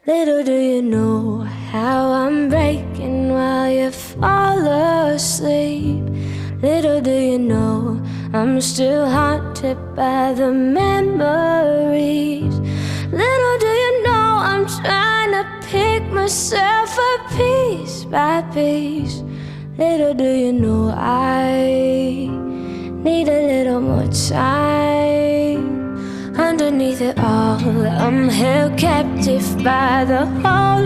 Little do you know how I'm breaking while you fall asleep. Little do you know I'm still haunted by the memories. Little do you know I'm trying to pick myself up piece by piece. Little do you know I need a little more time. Underneath it all, I'm held captive by the whole